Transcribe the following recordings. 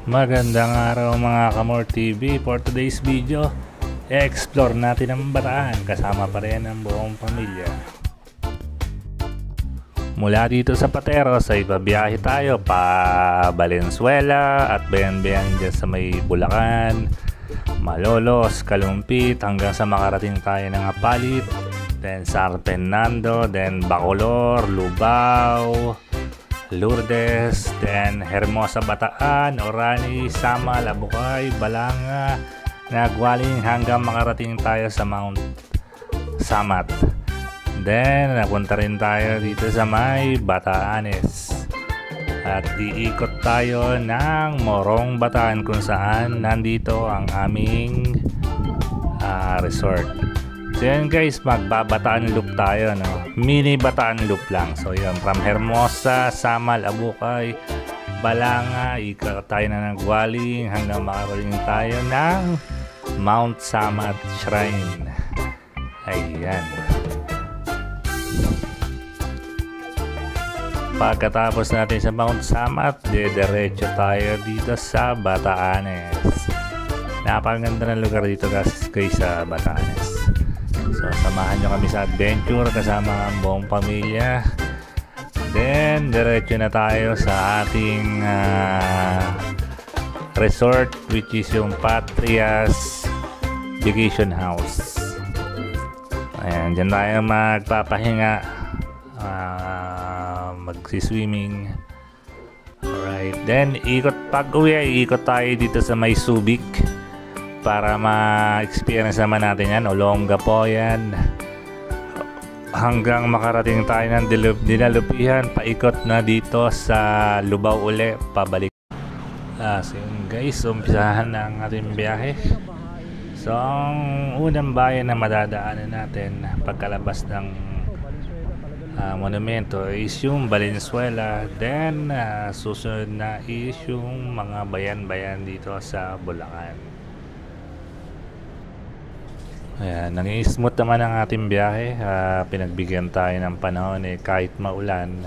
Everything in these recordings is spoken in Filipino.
Magandang araw mga Kamor TV. For today's video, explore natin ang Bataan kasama pa rin ang buong pamilya. Mula dito sa Pateros ay babiyahe tayo pa Valenzuela at bayan-bayan dyan sa may Bulacan, Malolos, Kalumpit hanggang sa makarating tayo ng Apalit, then San Fernando, then Bacolor, Lubao, Lourdes, then Hermosa, Bataan, Orani, Samal, Abukay, Balanga, Nagwaling hanggang makarating tayo sa Mount Samat. Then napunta rin tayo dito sa may Batanes at iikot tayo ng Morong Bataan kung saan nandito ang aming resort. So yan guys, magbabataan loop tayo, no? Mini Bataan loop lang. So yun, from Hermosa, Samal, Abukay, Balanga, ikot tayo na Nagwaling hanggang makarating tayo ng Mount Samat Shrine. Ayan. Pagkatapos natin sa Mount Samat, diretso tayo dito sa Batanes. Napakaganda ng lugar dito guys sa Batanes. So samahan nyo kami sa adventure kasama ang buong pamilya. Then diretso na tayo sa ating resort, which is yung Patrias Vacation House. Ayan, dyan tayo magpapahinga, magsiswimming. Alright, then pag uwi, ikot tayo dito sa may Subic para ma-experience naman natin yan. Olongapo yan hanggang makarating tayo ng Dinalupihan, paikot na dito sa Lubao uli, pabalik. So yun guys, umpisahan na ang ating biyahe. So ang unang bayan na madadaanan natin pagkalabas ng monumento is yung Valenzuela. Then susunod na is yung mga bayan-bayan dito sa Bulacan. Ayan, naging smooth naman ang ating biyahe. Pinagbigyan tayo ng panahon kahit maulan.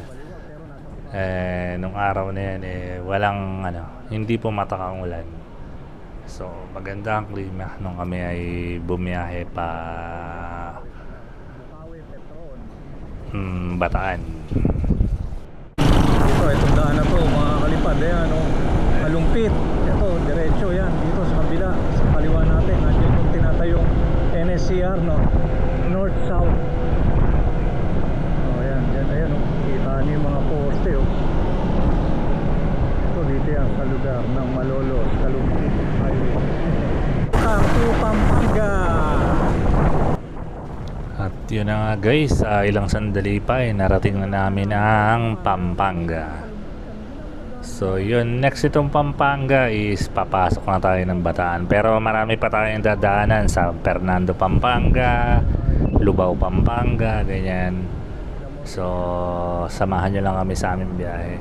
Nung araw na yan walang hindi pumatak ang ulan. So maganda ang klima nung kami ay bumiyahe pa Bataan. Itong daan na to mga kalipad, Kalumpit. Ito, diretso yan dito sa kabila, sa kaliwa natin. Nandiyan yung tinatayong NSCR, no? North South. Ayan, ayan, kita niyo yung mga poste, Ito dito yan sa lugar ng Malolos, Kalumpit Highway. Kampo, Pampanga. At yun na nga guys, ilang sandali pa narating na namin ang Pampanga. So yun, next itong Pampanga is papasok na tayo ng Bataan. Pero marami pa tayong dadaanan sa Fernando, Pampanga, Lubao, Pampanga, ganyan. So samahan nyo lang kami sa aming biyahe.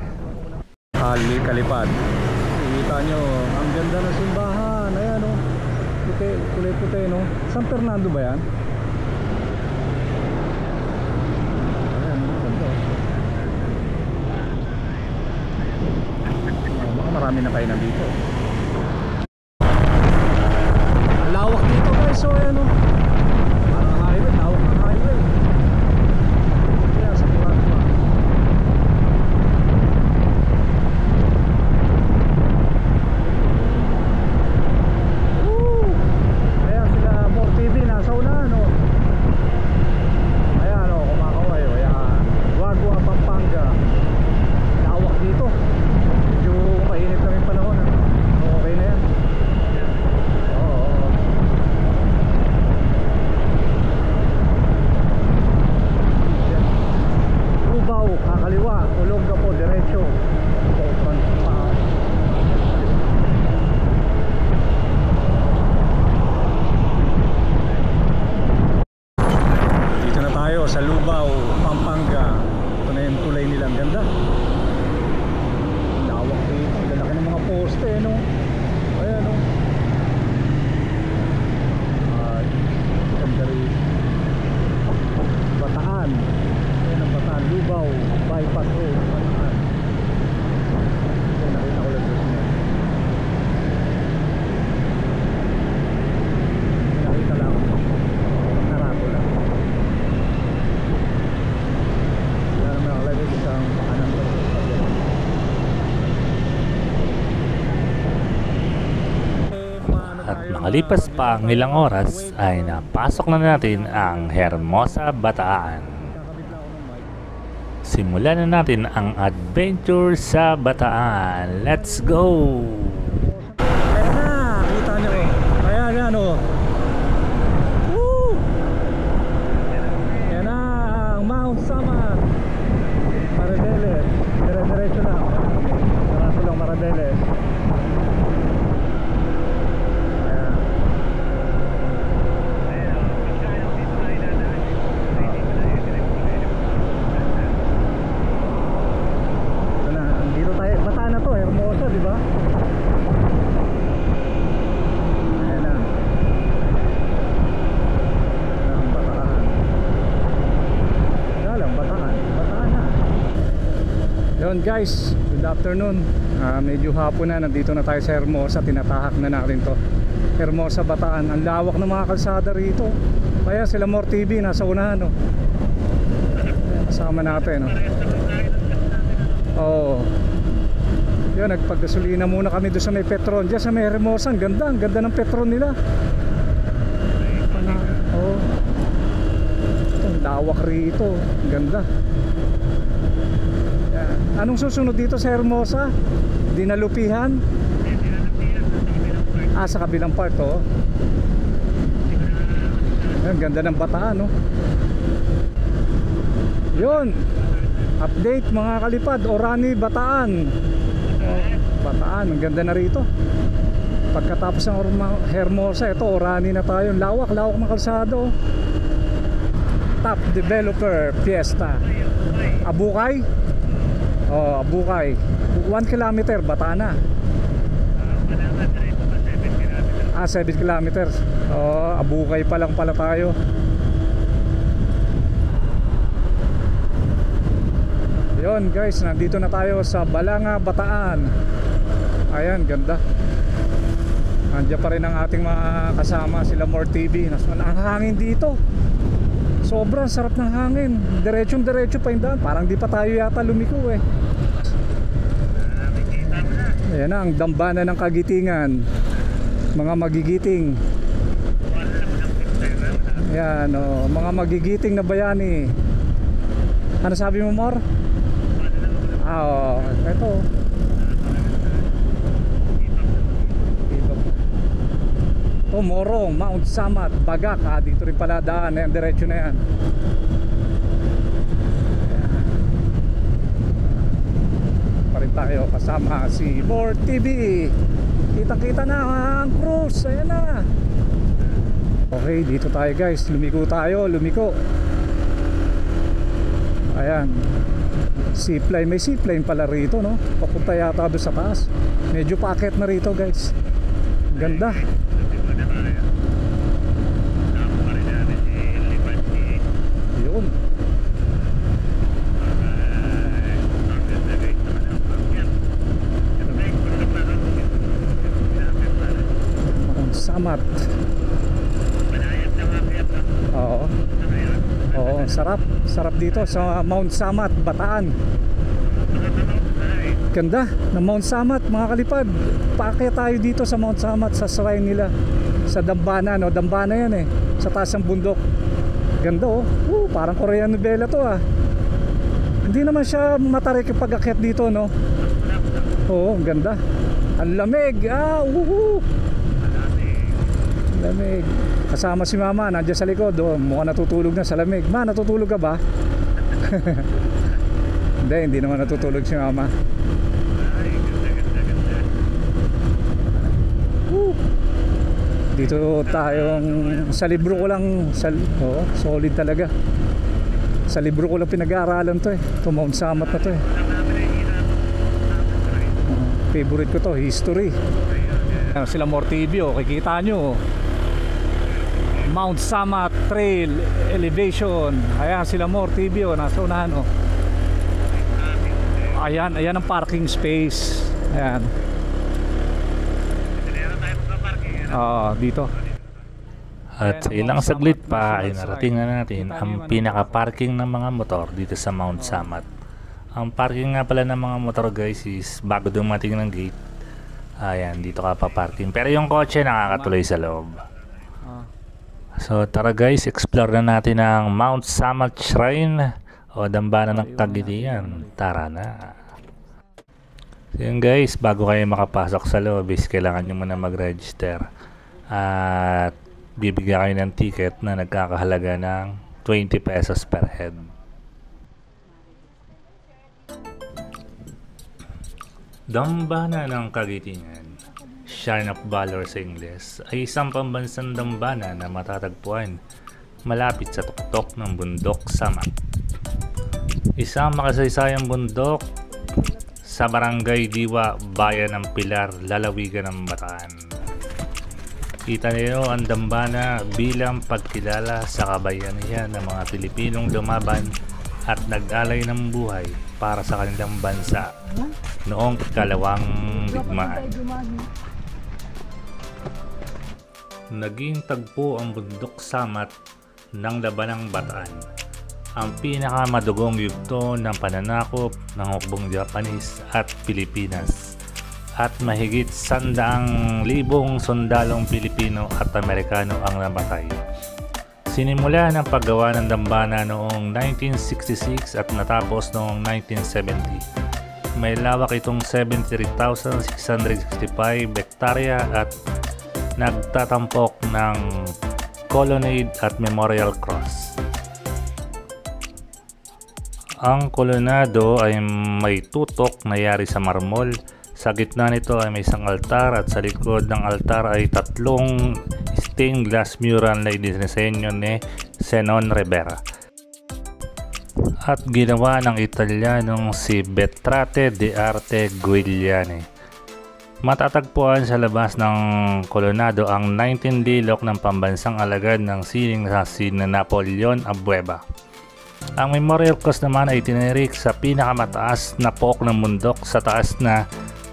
Kalipad, kita nyo ang ganda ng simbahan. Ayan kulay-puti, San Fernando ba yan? Marami na kayo nandito. Lawak dito guys, so parang highway, lawak ng highway. Kaya sa kurang pa. Kaya sila More TV nasa unahan, Ayan kumakaway, ayan. Wagwa, Pampanga. Lawak dito. Mainit lang yung panahon, Makalipas pa ang ilang oras ay napasok na natin ang Hermosa, Bataan. Simulan na natin ang adventure sa Bataan. Let's go! Ayan na, kita nyo. Ayan yan o. Woo! Ayan na, ang Mount Samat. Maribeles. Dire-diretso lang. Maraso lang Maribeles. Guys, good afternoon. Medyo hapon na, nandito na tayo sa Hermosa. Tinatahak na natin to Hermosa, Bataan. Ang lawak ng mga kalsada rito. Kaya sila More TV nasa unahan, no? Kasama natin, no? Oo. Yun, nagpaggasolina muna kami doon sa may Petron. Diyan sa may Hermosa, ang ganda ng Petron nila. Oo. Ang lawak rito. Ang ganda. Anong susunod dito sa Hermosa? Dinalupihan? Sa kabilang part, oh. Ang ganda ng Bataan, no? Yun. Update mga kalipad. Orani, Bataan. Bataan, ang ganda na rito. Pagkatapos ng Hermosa, ito Orani na tayo. Lawak ng kalsado. Top Developer Fiesta. Abukay. Abukay 1 kilometer, Bataan na. 7 kilometers. Abukay pa lang pala tayo. Yun guys, nandito na tayo sa Balanga, Bataan. Ayan, ganda. Nandiyan pa rin ang ating mga kasama, sila More TV. Ang hangin dito, sobrang sarap ng hangin. Diretso pa yung daan. Parang di pa tayo yata lumiko eh. Ayan na ang dambana ng Kagitingan. Mga magigiting. Ayan, mga magigiting na bayani. Ano sabi mo, Mor? Ito. Morong, Mount Samat, Bagak. Dito rin pala daan. Ayan, diretso na yan. Tayo kasama si More TV. Kita na ang cruise. Ayan na. Okay, dito tayo guys. Lumiko. Ayan, zipline. May zipline pala rito, no? Papunta yata doon sa taas. Medyo paakyat na rito guys. Ganda. Yun. Samat. Oo, sarap dito sa Mount Samat, Bataan. Ganda ng Mount Samat mga kalipad. Paakyat tayo dito sa Mount Samat, sa shrine nila sa Dambana, no? Dambana yan eh, sa taas ng bundok. Ganda, oh. Parang Korean novela to, ah. Hindi naman siya matarik yung pag-akyat dito, no? Oo, ganda. Ang lamig. Lamig. Kasama si mama, nandiyan sa likod. Mukhang natutulog na sa lamig. Ma, natutulog ka ba? Hindi naman natutulog si mama. Dito tayong sa libro ko lang solid talaga. Sa libro ko lang pinag-aaralan to eh. Ito Mount Samat na to eh. Favorite ko to, history. Sila More TV, kikita nyo Mount Samat Trail Elevation. Ayan sila More TV, nasa unahan. Ayan ang parking space. Ayan. Dito. At sa ilang saglit pa ay narating na natin ang pinaka-parking ng mga motor dito sa Mount Samat. Ang parking nga pala ng mga motor guys is bago dumating ng gate Ayan, dito ka pa-parking. Pero yung kotse nakakatuloy sa loob. Ah. So tara guys, explore na natin ang Mount Samat Shrine o Dambana ng Kagitian. Tara na. So yun guys, bago kayo makapasok sa loob is kailangan nyo muna mag-register. At bibigyan kayo ng ticket na nagkakahalaga ng 20 pesos per head. Dambana ng Kagitian, Shrine of Valor sa Ingles, ay isang pambansang dambana na matatagpuan malapit sa tuktok ng bundok Samat. Isang makasaysayang bundok sa Barangay Diwa, Bayan ng Pilar, Lalawigan ng Bataan. Kita niyo ang dambana bilang pagkilala sa kabayanihan ng mga Pilipinong lumaban at nag-alay ng buhay para sa kanilang bansa noong ikalawang digmaan. Naging tagpo ang bundok Samat ng labanang Bataan, ang pinakamadugong yugto ng pananakop ng hukbong Japanese at Pilipinas, at mahigit 100,000 sundalong Pilipino at Amerikano ang namatay. Sinimula ng paggawa ng dambana noong 1966 at natapos noong 1970. May lawak itong 73,665 hektarya at nagtatampok ng colonnade at memorial cross. Ang kolonado ay may tutok na yari sa marmol. Sa gitna nito ay may isang altar at sa likod ng altar ay tatlong stained glass mural na idinisenyo ni Zenon Rivera at ginawa ng Italianong si Bertrate de Arte Guiliani. Matatagpuan sa labas ng kolonado ang 19 dilok ng pambansang alagad ng sining na si Napoleon Abueva. Ang memorial cross naman ay tinirik sa pinakamataas na pook ng bundok sa taas na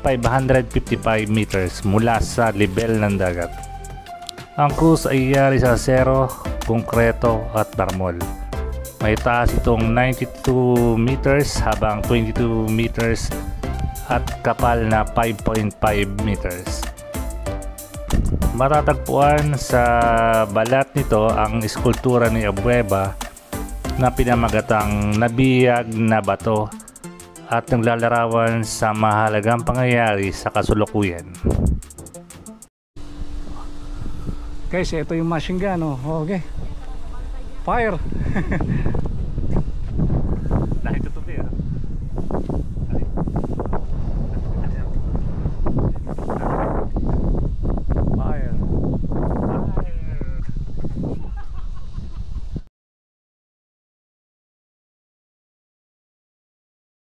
555 meters mula sa level ng dagat. Ang krus ay yari sa asero, konkreto at marmol. May taas itong 92 meters habang 22 meters at kapal na 5.5 meters. Matatagpuan sa balat nito ang eskultura ni Abueva na pinamagatang nabiyag na bato at naglalarawan sa mahalagang pangyayari sa kasulukuyan. Guys, ito yung machine gun, oh. Okay. Fire. Nakitutupi ah. Fire.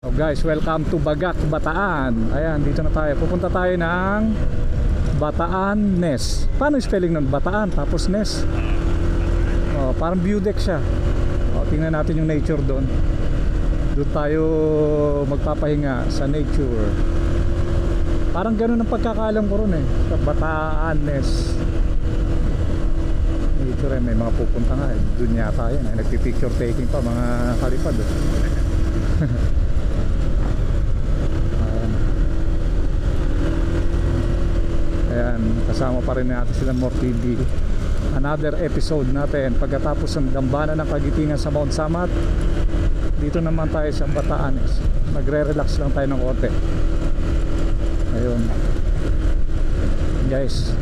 So guys, welcome to Bagak, Bataan. Ayan, dito na tayo. Pupunta tayo ng Bataan Nes. Paano yung spelling nun? Bataan tapos Nes. Oh, parang view deck siya. Oh, tingnan natin yung nature doon. Doon tayo magpapahinga sa nature. Parang ganun ang pagkakaalam ko ron eh. Sa Bataan Nes. Nature eh, may mga pupunta nga eh. Doon yata yan eh. Nagpipicture taking pa mga kalipad eh. Ayan, kasama pa rin natin sila More TV. Another episode natin pagkatapos ng dambana ng Kagitian sa Mount Samat. Dito naman tayo sa Bataan. Magre-relax lang tayo ng konti. Ayun guys,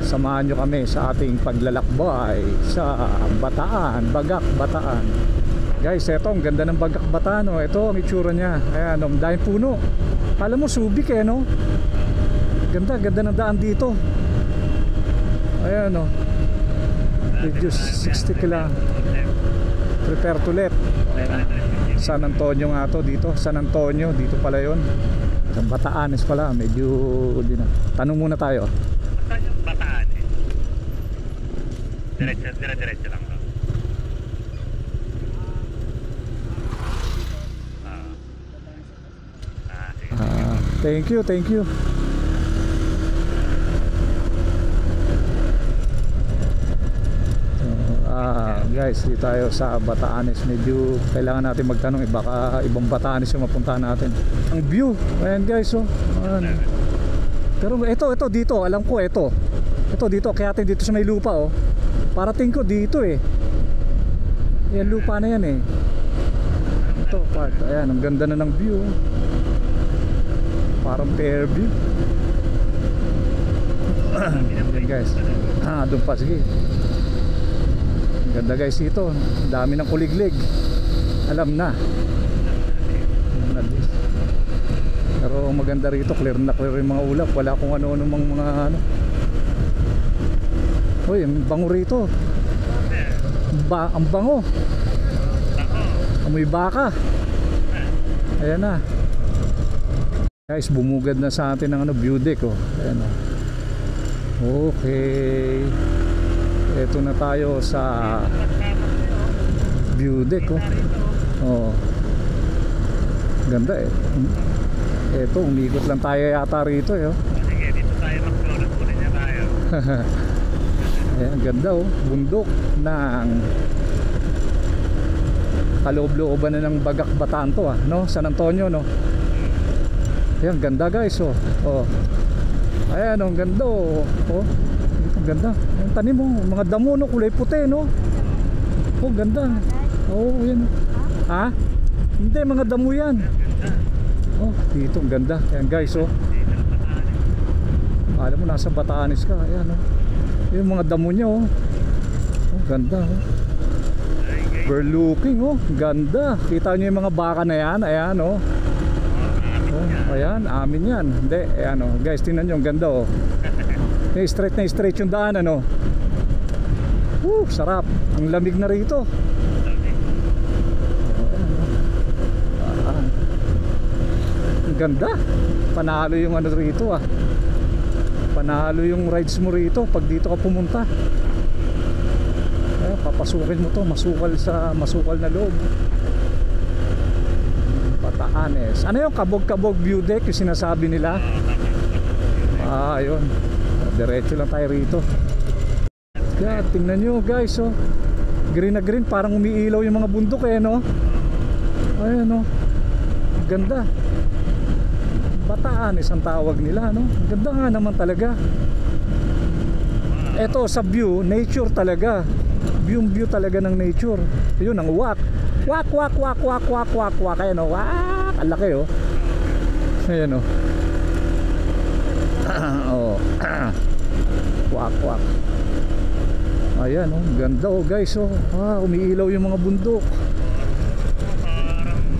samahan nyo kami sa ating paglalakbay sa Bataan, Bagak, Bataan. Guys, eto ang ganda ng Bagak, Bataan, oh. Ito ang itsura niya. Ayan, oh, dahil puno. Alam mo, Subic eh, no? Ganda, ganda ng daan dito. Ayan, oh. Reduce 60 kila. Prepare to let. San Antonio nga to dito. San Antonio, dito pala yun. Sa Bataanes pala, medyo din na. Tanong muna tayo. Saan yung Bataan eh? Diretso lang to. Sige. Thank you, thank you. Guys, dito tayo sa Bataanes. Medyo kailangan natin magtanong eh, baka ibang Bataanes yung mapuntahan natin. Ang view, ayan guys, oh. Ayan. Pero ito dito, alam ko ito. Ito dito, kaya dito sa may lupa oh. Parating ko dito eh. Yan lupa na yan eh. Ito part, ayan, ang ganda na ng view. Parang Fairview. Yan guys. Doon pa, sige. Ang ganda guys dito. Ang dami ng kuliglig. Alam na. Pero maganda rito, clear na clear yung mga ulap. Wala kung ano-ano mga ano. Uy, ang bango rito. Ang bango. Amoy baka. Ayan na. Guys, bumugad na sa atin ng ano, view deck oh. Ayan na. Okay. Ito na tayo sa view deck oh. Oh. Ganda eh. Ito, umikot lang tayo yata rito eh oh. Sige, dito tayo mag-flores muna niya tayo. Ayan, ganda oh. Bundok ng kaloob-looban na ng Bagak Bataan to ah, no? San Antonio no. Ayan, ganda guys oh. Oh. Ayan, ang ganda oh. Oh. Ang ganda. Ang tanim mo, mga damo no, kulay puti no. Oh, ganda. Oh, yan. Ha? Hindi, mga damo yan. Oh, dito ang ganda. Ayan guys oh. Alam mo, nasa Batanes ka. Ayan oh. Yung mga damo niya oh. Oh, ganda oh. Overlooking oh. Ganda. Kita nyo yung mga baka na yan. Ayan oh. Oh, ayan, amin yan. Hindi, ayan oh. Guys, tingnan nyo, ang ganda oh. Na straight yung daan ano. Sarap. Ang lamig na rito. Ang ganda. Panalo yung ano rito ah. Panalo yung rides mo rito pag dito ka pumunta. Papasukin mo to, masukal na loob. Bataanes. Ano yung kabog-kabog view deck yung sinasabi nila? Ayun. Diretso lang tayo rito. Kaya tingnan nyo guys oh. Green na green, parang umiilaw yung mga bundok eh no. Ayan oh. Ganda. Bataanes ang tawag nila no. Ganda nga naman talaga. Eto sa view, nature talaga. View talaga ng nature. Yun ang wak. Wak. Ayan o. Wak. Ang laki o. Ayan o. Oh. Wak. Ayan o. Ganda o guys o. Umiilaw yung mga bundok.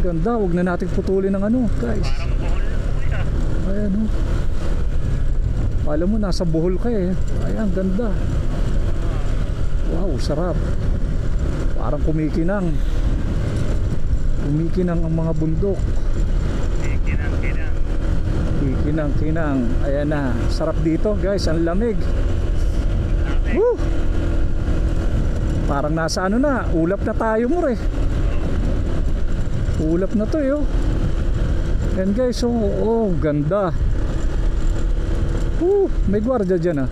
Ganda. Huwag na natin putulin ng ano guys. Ayan o. Alam mo, nasa Bohol ka eh. Ayan, ganda. Wow, sarap. Parang kumikinang ang mga bundok. Kikinang. Ayan na. Sarap dito guys, ang lamig. Woo! Parang nasa ano na, ulap na tayo mo eh. Ulap na to eh oh. Ayan guys, oh ganda. May gwardiya dyan ah.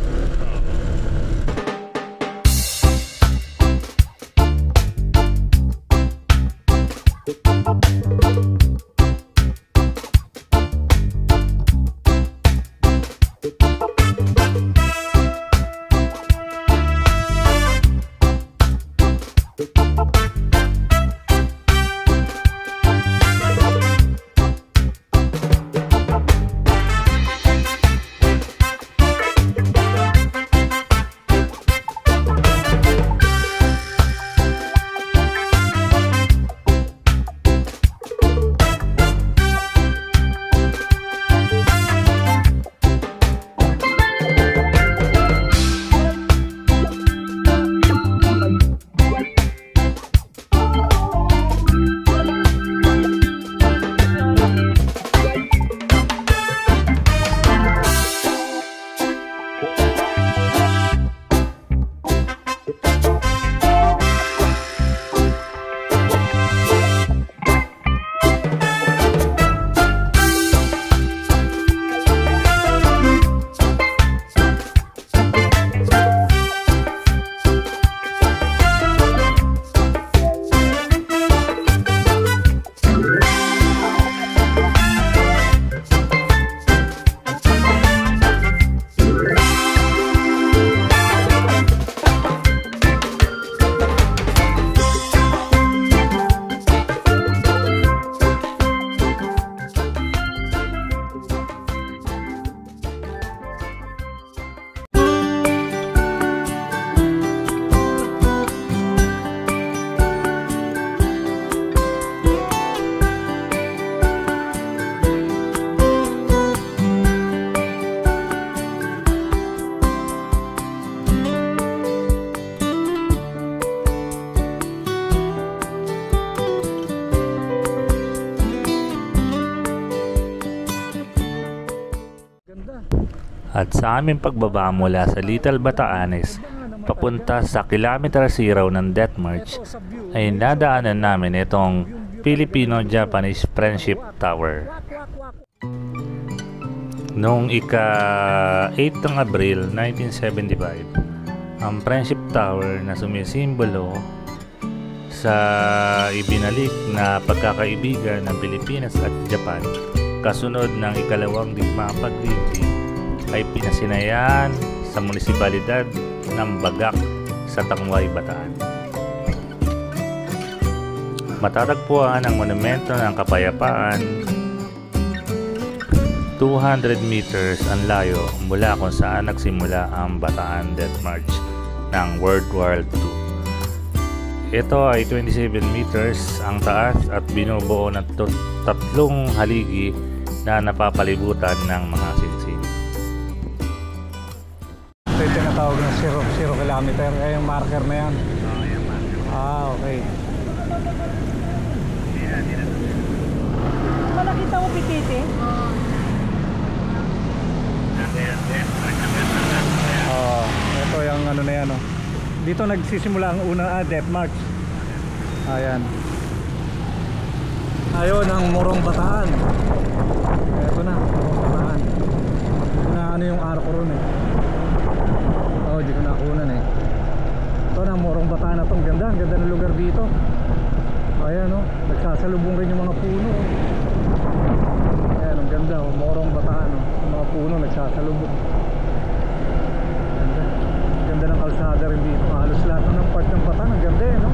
At sa aming pagbaba mula sa Little Batanes papunta sa Kilometer Zero ng Death March ay nadaanan namin itong Filipino-Japanese Friendship Tower. Noong ika-8 ng Abril 1975, ang Friendship Tower na sumisimbolo sa ibinalik na pagkakaibigan ng Pilipinas at Japan kasunod ng ikalawang digmaang pagtitipon ay pinasinayaan sa munisipalidad ng Bagak sa Tangway, Bataan. Matatagpuan ang monumento ng kapayapaan 200 meters ang layo mula kung saan nagsimula ang Bataan Death March ng World War II. Ito ay 27 meters ang taas at binubuo ng tatlong haligi na napapalibutan ng mga singsing. Ito yung tinatawag ng 0 kilometer. Kaya yung marker na yan. Okay. Nakita ko pititi. Ito yung ano na yan. Dito nagsisimula ang unang Death March. Ayan. Ayun ang Morong Bataan. Ito na, Morong Bataan. Na ano yung arko ron eh. Di ko nakunan eh. Ito na, Morong Bataan na to. Ang ganda ng lugar dito. Ayan nagsasalubong rin yung mga puno. Ayan, ang ganda Morong Bataan yung mga puno nagsasalubong. Ganda ng kalsada rin dito. Halos lahat ng part ng Bataan. Ang ganda no?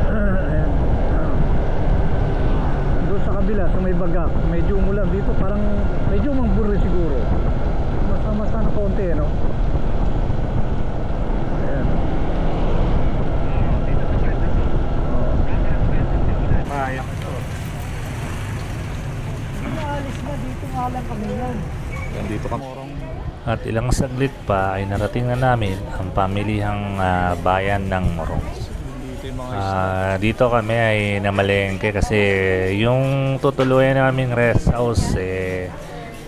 Ayan. Doon sa kabila, sa may Bagak, medyo umulan dito. Parang medyo mamburi siguro. Mas na konti no? Ayan. Ayan. Maalis na dito nga lang kami yan. Dito kami. At ilang saglit pa ay narating na namin ang pamilihang bayan ng Morong. Dito kami ay namalengke kasi yung tutuluyan naming rest house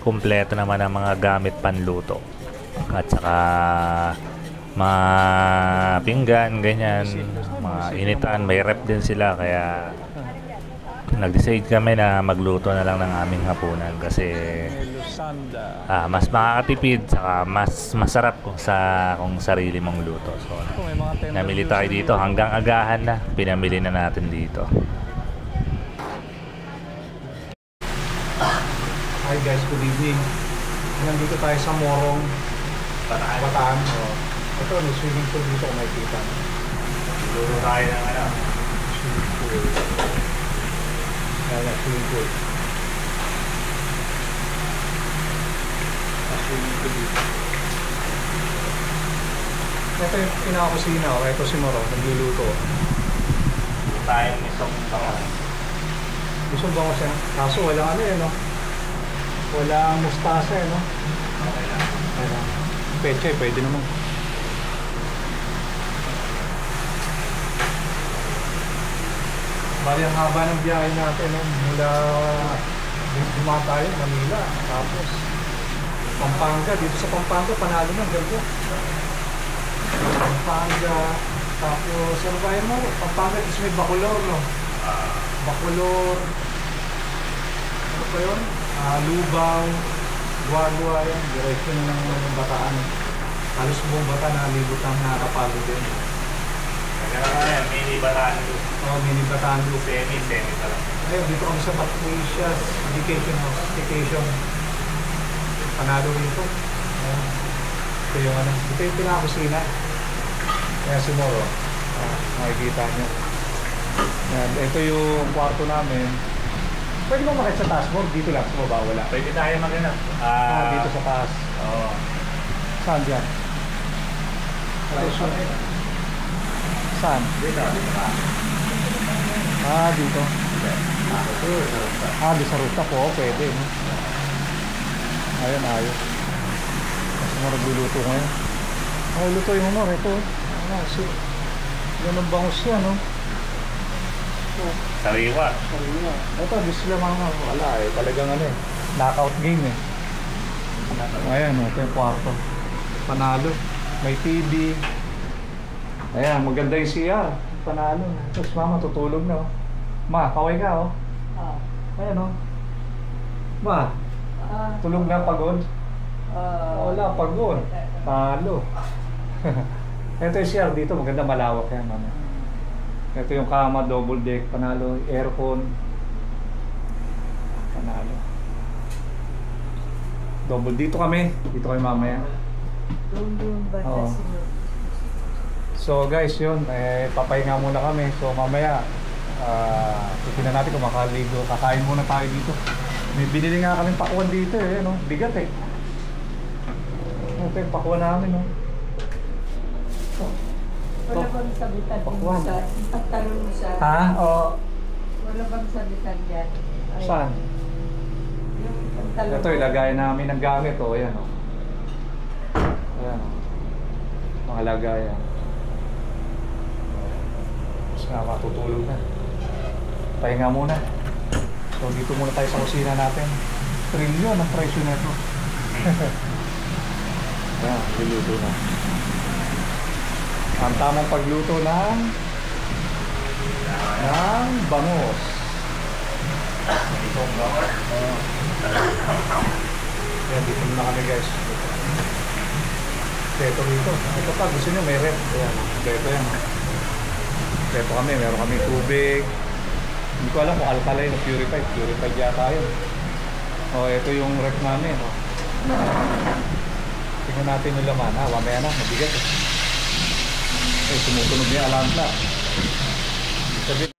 kumpleto naman ang mga gamit panluto at saka mga pinggan, ganyan, mga initan, may rep din sila kaya nag-decide kami na magluto na lang ng aming hapunan kasi mas makakatipid saka mas masarap kung sarili mong luto. So namili tayo dito hanggang agahan na pinamili na natin dito. Hi guys, good evening. Nandito tayo sa Morong Bataan. Ito, may swimming pool dito kung makikita. Luro tayo ng Swimming pool. Ayan, swimming pool. Swimming pool dito. Ito yung pinakakusina. Ito si Morong, nagluluto. Tayong misong bangos. Misong bangos yan. Kaso walang walang mustasa Okay lang. Peche, pwede naman. Bali ang haba ng biyahe natin mula Bima tayo, Manila, tapos Pampanga. Dito sa Pampanga, panalo ng ganito. Pampanga, tapos ano ba yun mo? Pampanga is may Bacolor, no? Bacolor, ano pa yun? Lubang, Guagua, yan, direksyon ng Bataan. Halos buong Bataan nalibot ang nakakapagod din. Kaya mini Bataan Loop. Mini Bataan Loop. Semi pala. Ayun, dito kami sa Patricia's Education Hospitation. Panalo rito. Ito yung ito yung pinakusina. Kaya sumuro. Makikita nyo. Yan, ito yung kwarto namin. Pwede mo makita sa taas mo? Dito lang, sa baba wala. Pwede tayo maghanap. Dito sa taas. Oo. Saan dyan? Saan? Dito. Dito. Di sa rooftop po. Pwede. No? Ayun, ayos. Kasi mo nagluluto ngayon. Luto yung humor. Ito. Ganun bangus yan, no? Sariwa. Ito, di sila mga wala talagang knockout game Ayan, ito yung kwarto. Panalo. May TV. Ayan, maganda yung CR. Panalo. Tapos mama, tutulog na. Oh. Ma, kaway ka, oh. Ayan, oh. Ma, tulog na, pagod? Wala, pagod. Talo. Ito yung CR dito, maganda, malawak yan, mama. Ito yung kama, double deck, panalo, aircon. Panalo. Double dito kami mamaya. Oo. So guys, yun, papahinga muna kami. So mamaya, titignan natin kung makaligo. Kakain muna tayo dito. May binili nga kaming pakuan dito eh, no? Bigat eh. Ito yung pakuan namin, no? Wala bang sabitan Pakwan. sa pagtanong mo sa... Ha? Oo. Wala bang sabitan dyan? Ay, Saan? yung pagtanong Ito, ilagay namin ng gamit, oh. Ayan, oh. Ayan, oh. Mga lagayan. Tapos nga, matutulog na. Pahinga muna. So, dito muna tayo sa kusina natin. Trilyon ang presyo nito. Ayan, luluto na. Ang tamang pagluto ng bangus. Ayan, dito muna kami guys. Ito rito. Ito pa, gusto nyo may rep. Ayan, ito yan. Ito kami, meron kami tubig. Hindi ko alam kung alkaline o purified. Purified yata yun. O, ito yung rep namin. O. Tingnan natin yung laman. Ha, mamaya na, mabigat eh. Tumutunog niya alarm clock. Sabi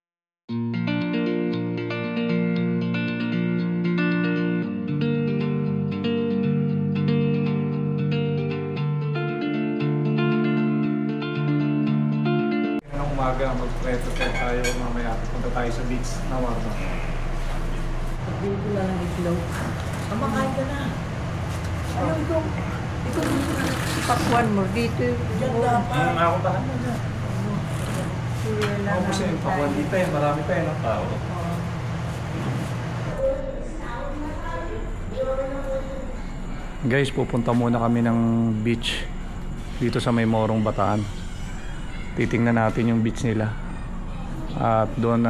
ng umaga, mag-preto tayo mamaya. Punta tayo sa beach na warma. Dito lang ang itlog. Makain ka na. Ayun itong... Ito pakwan mo dito. Ako ba? Ako po siya yung pakwan dito eh. Marami pa eh. No? Guys, pupunta muna kami ng beach dito sa may Morong Bataan. Titingnan natin yung beach nila. At doon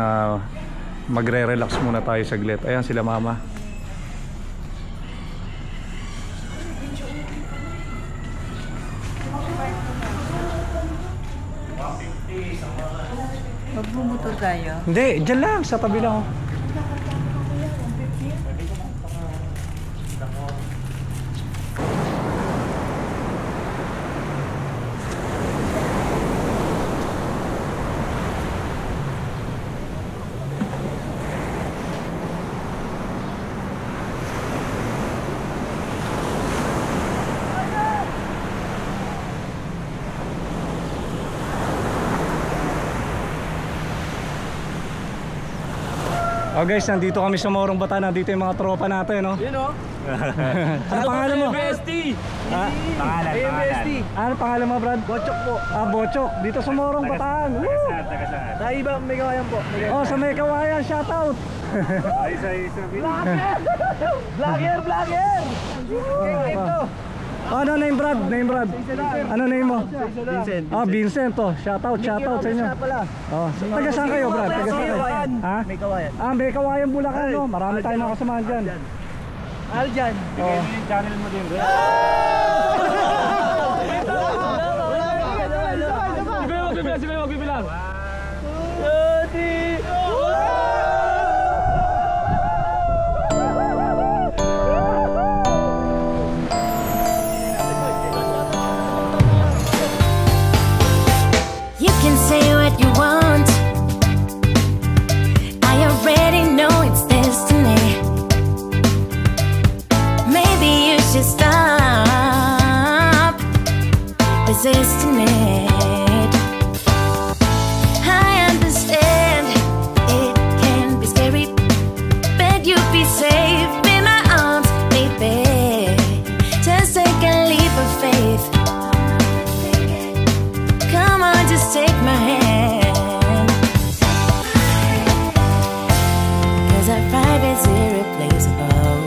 magre-relax muna tayo saglit. Ayan sila mama. Magbumotor tayo. Hindi, dyan lang, sa tabi lang. Oh guys, nandito kami sa Morong Bataan. Nandito yung mga tropa natin, no? Yun o. Ano pangalan mo? AMST. Pangalan. Ano pangalan mo, Brad? Bochok po. Bochok. Dito sa Morong Bataan. Woo! Taga saan? Sa iba, may kawayan po. Oh, sa may kawayan, shoutout. Isa-isa. Vlogger! Ito. Oh, ano name Brad? Ano name mo? Vincent. Oh, Vincent to. Shoutout sa inyo. Oh, taga saan kayo, Brad? Taga saan kayo? Ha? May kawayan. May kawayan Bulacan, no? Marami tayong nakasamahan dyan. Aljan. Oh. Yung channel mo din, bro. Sige, magbibilang. You can say what you want. I already know it's destiny. Maybe you should stop resisting it. I understand it can be scary, but you'll be safe in my arms, baby. Just take a leap of faith. Come on, just take my hand. 'Cause our privacy's irreplaceable.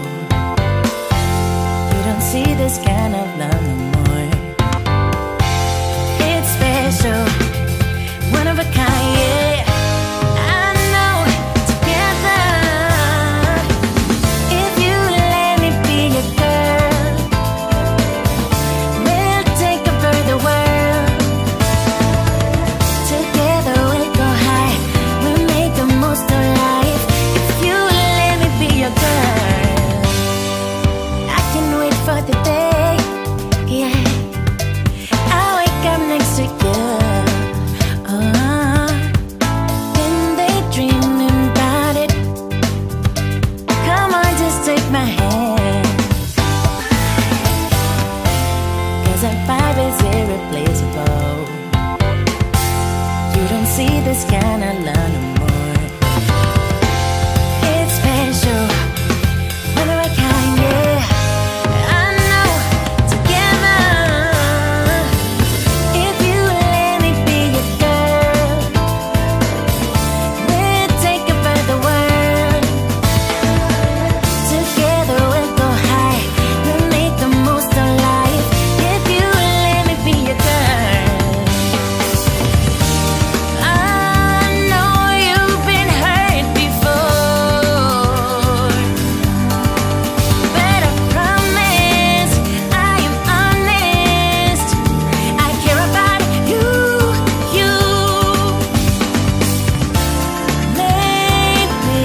You don't see the this kind of love no more. It's special, one of a kind, yeah. I know together, if you let me be your girl, we'll take over the world. Together we'll go high, we'll make the most of life. If you let me be your girl, I can wait for the day, yeah, I wake up next to you. Then they dreaming about it. Come on, just take my hand, 'cause our vibe is irreplaceable. You don't see this kind of love no more. It's special, one of a kind, yeah. I know together, if you let me be your girl, we'll take over the world. Together we'll go high, we'll make the most of life. If you let me be your girl, I know you've been hurt before, but I promise I am honest. I care about you. Maybe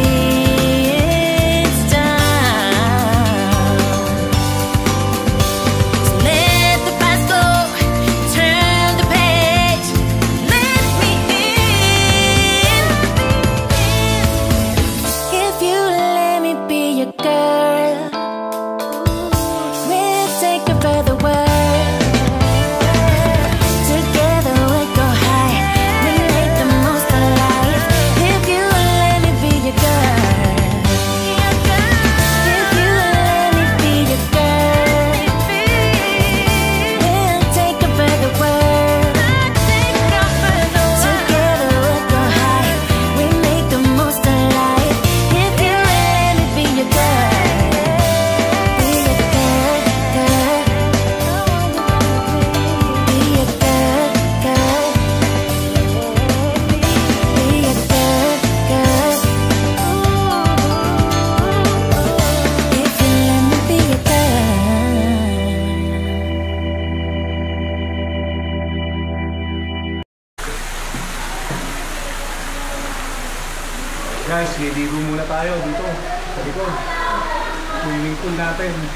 it's time to let the past go, turn the page, let me in. If you let me be your girl, we'll take over the world. Together we'll go high, we'll make the most of life. If you let me be your girl, if you let me be your girl, we'll take over the world. Together we'll go high, we'll make the most of life. If you let me be your girl, be your girl, girl. Be your girl, girl. Be your girl, girl. If you let me be your Guys, liligo muna tayo dito sa likod. Swimming pool natin. Hindi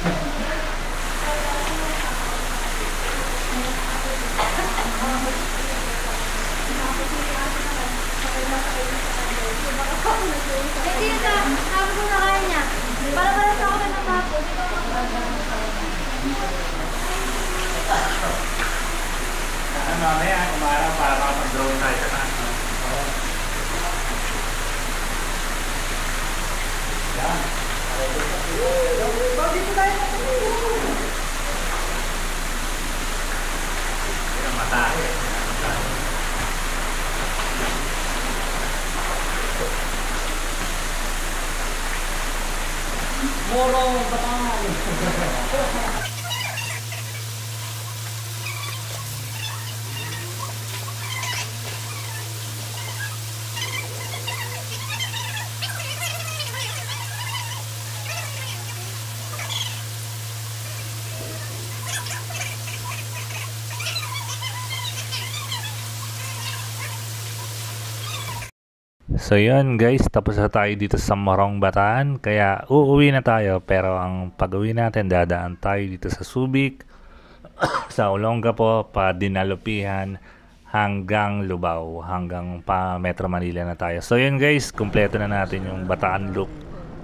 na, tapos mo na kaya niya. Para sa ako na tapos. Mamaya, umarang para makapag-drone tayo sa taas. So yun guys, tapos na tayo dito sa Morong Bataan. Kaya uuwi na tayo, pero ang pag-uwi natin, dadaan tayo dito sa Subic, sa Olongapo, pa Dinalupihan, hanggang Lubao, hanggang pa Metro Manila na tayo. So yun guys, kumpleto na natin yung Bataan loop,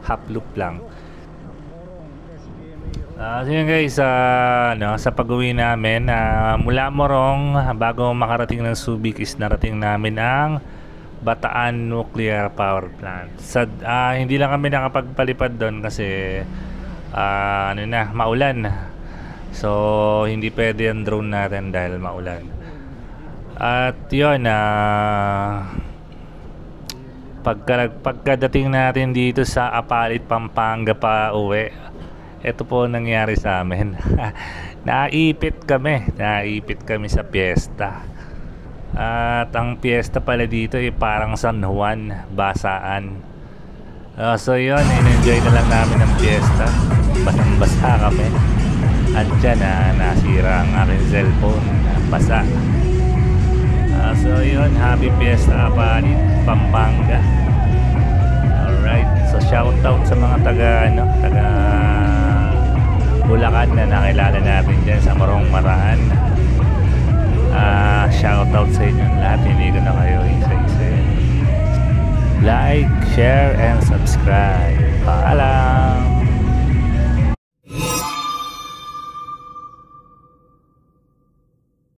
half loop lang. So yun guys, sa pag-uwi namin, mula Morong, bago makarating ng Subic is narating namin ang Bataan Nuclear Power Plant. Hindi lang kami nakapagpalipad doon kasi maulan. So hindi pwede ang drone natin dahil maulan. At yun, pagkadating natin dito sa Apalit, Pampanga pa uwi, Ito po ang nangyari sa amin. Naipit kami sa piyesta. At ang piyesta pala dito ay parang San Juan, basaan. So yun, in-enjoy na lang namin ang piyesta. Basang-basa kami. At dyan nasira ang aking cellphone, basa. So yun, happy Fiesta Apalit, Pampanga. Alright, so shoutout sa mga taga Bulacan na nakilala natin dyan sa Morong Maraan. Shoutout sa inyong lahat, hindi ko na kayo isa-isa. Like, share, and subscribe. Paalam!